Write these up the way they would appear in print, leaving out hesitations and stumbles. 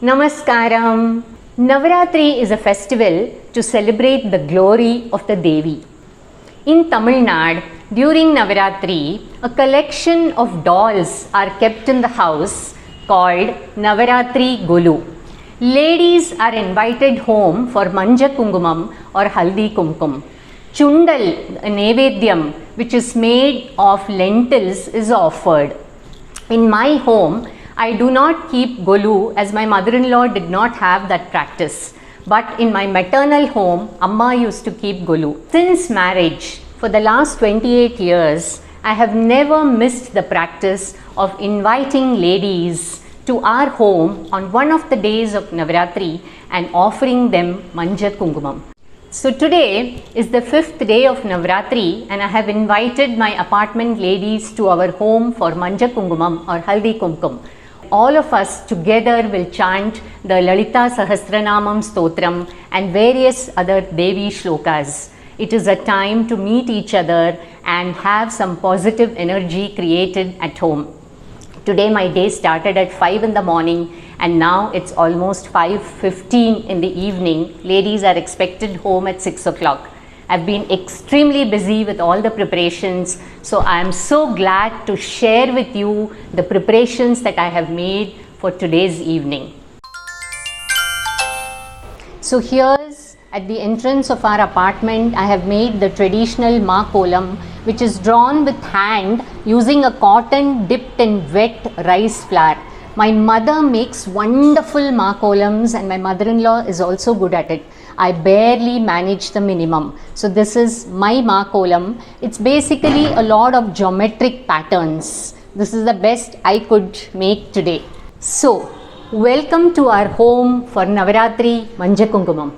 Namaskaram. Navratri is a festival to celebrate the glory of the Devi. In Tamil Nadu, during Navratri, a collection of dolls are kept in the house called Navratri Golu. Ladies are invited home for manja kumkumam or haldi kumkum. Chundal, a nevedyam which is made of lentils, is offered. In my home, I do not keep golu as my mother-in-law did not have that practice. But in my maternal home, Amma used to keep golu. Since marriage, for the last 28 years, I have never missed the practice of inviting ladies to our home on one of the days of Navratri and offering them manja kumkumam. So today is the 5th day of Navratri and I have invited my apartment ladies to our home for manja kumkumam or haldi kumkum. All of us together will chant the Lalita Sahasranamam Stotram and various other Devi shlokas. It is a time to meet each other and have some positive energy created at home. Today my day started at 5 in the morning and now it's almost 5:15 in the evening. Ladies are expected home at 6 o'clock. I've been extremely busy with all the preparations, so I am so glad to share with you the preparations that I have made for today's evening. So here's at the entrance of our apartment, I have made the traditional ma kolam, which is drawn with hand using a cotton dipped in wet rice flour. My mother makes wonderful ma kolams and my mother-in-law is also good at it. I barely manage the minimum. So this is my ma kolam. It's basically a lot of geometric patterns. This is the best I could make today. So, welcome to our home for Navratri Manja Kumkumam.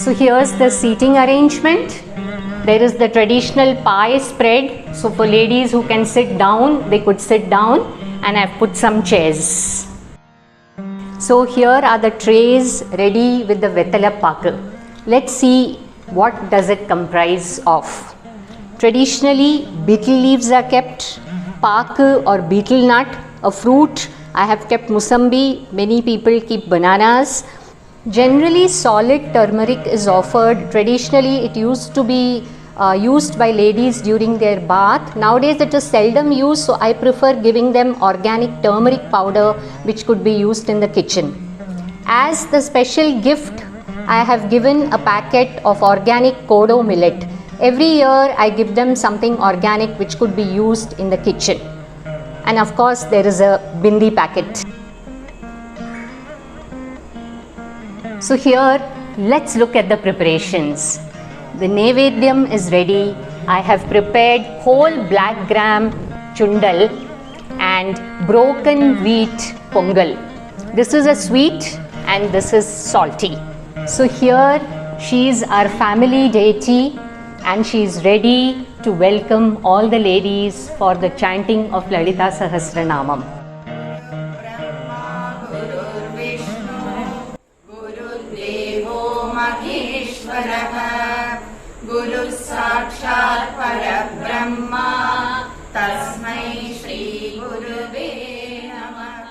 So here's the seating arrangement. There is the traditional pie spread. So for ladies who can sit down, they could sit down, and I've put some chairs. So here are the trays ready with the vetala paku. Let's see what does it comprise of. Traditionally, betel leaves are kept, paku or betel nut, a fruit. I have kept musambi. Many people keep bananas. Generally, solid turmeric is offered. Traditionally, it used to be used by ladies during their bath. Nowadays, it is seldom used, so I prefer giving them organic turmeric powder, which could be used in the kitchen. As the special gift, I have given a packet of organic kodo millet. Every year, I give them something organic which could be used in the kitchen. And of course, there is a bindi packet. So here, let's look at the preparations. The nevedyam is ready. I have prepared whole black gram chundal and broken wheat pongal. This is a sweet and this is salty. So here, she is our family deity and she is ready to welcome all the ladies for the chanting of Lalita Sahasranamam. गुरु साक्षात् परब्रह्मा तस्मै श्री गुरुवे नमः।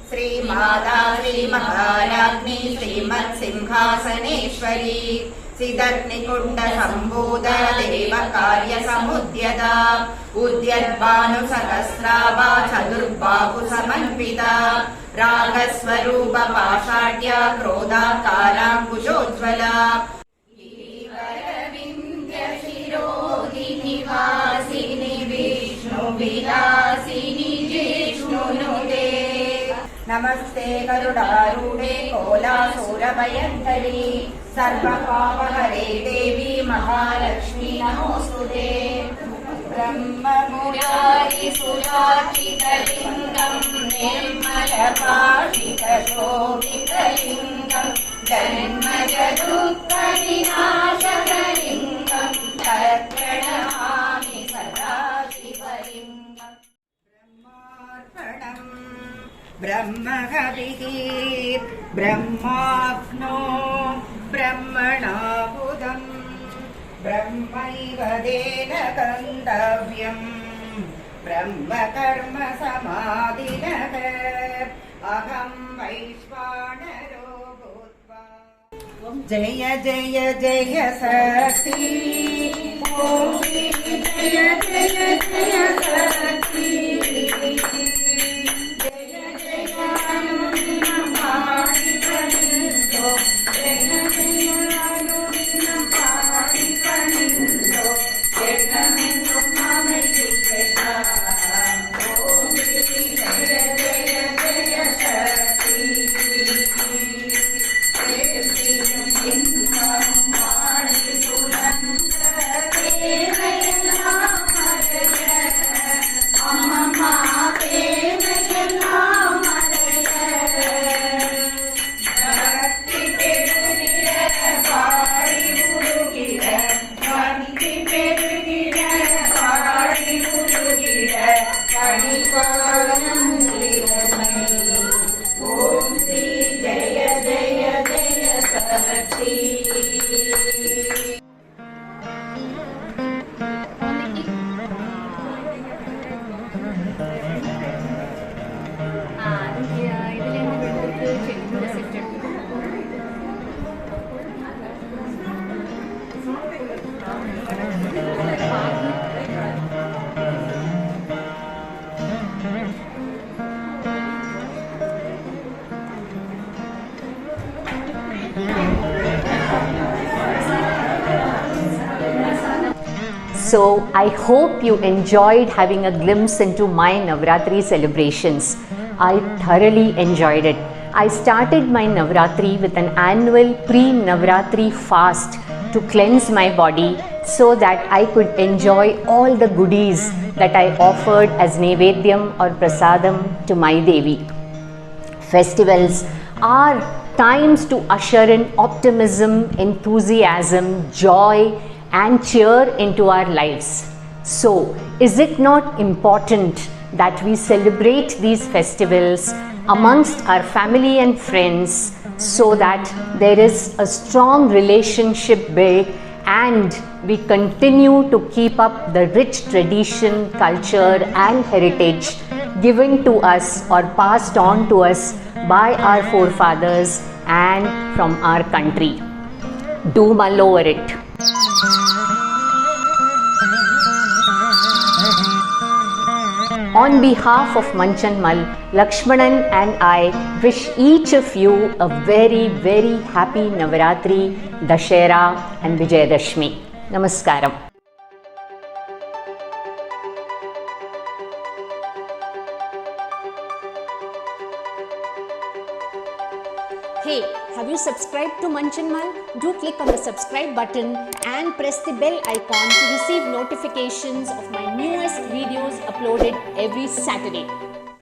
श्री माता श्री महाराज्ञी श्रीमत्सिंहासनेश्वरी सिदग्निकुण्ड सम्भूत देव कार्य समुद्यता उद्यद्भानु सहस्राभा चतुर्बाहु समन्विता रागस्वरूप पाषाढ्या क्रोधाकाराङ्कुशोज्ज्वला शिरोधिनिवासिनि विष्णुविलासिनि जिष्णुनुते नमस्ते गरुडारूढे कोलासुरभयङ्करी सर्वपापहरे देवी महालक्ष्मी नमोऽस्तुते ब्रह्ममुरारि सुराचितलिङ्गं निर्मलभाषितशोभितलिङ्गं जन्मजदुःखविनाशकलिङ्गं तत्प्रणमामि सदा शिवलिङ्गम्। ब्रह्महविः ब्रह्माग्नो ब्रह्मणाहुतम् ब्रह्मैव तेन गन्तव्यम् ब्रह्म कर्म समाधिनः अहं वैश्वानरो भूत्वा। जय जय जय शक्ति ॐ श्री जय जय जय शक्ति जय जय अनुदिनं पाणिपनिन्दो जय जय अनुदिनं पाणिपनिन्दो जगमेन्दुं ममैयुक्ता ॐ श्री जय जय जय शक्ति So I hope you enjoyed having a glimpse into my Navratri celebrations. I thoroughly enjoyed it. I started my Navratri with an annual pre-Navratri fast to cleanse my body so that I could enjoy all the goodies that I offered as Nevedyam or Prasadam to my Devi. Festivals are times to usher in optimism, enthusiasm, joy and cheer into our lives. So, is it not important that we celebrate these festivals amongst our family and friends so that there is a strong relationship built and we continue to keep up the rich tradition, culture and heritage given to us or passed on to us by our forefathers and from our country. Do mull over it. On behalf of Munch and Mull, Lakshmanan and I wish each of you a very, very happy Navratri, Dashera and Vijayadashmi. Namaskaram. Hey, have you subscribed to Munch and Mull? Do click on the subscribe button and press the bell icon to receive notifications of my newest videos uploaded every Saturday.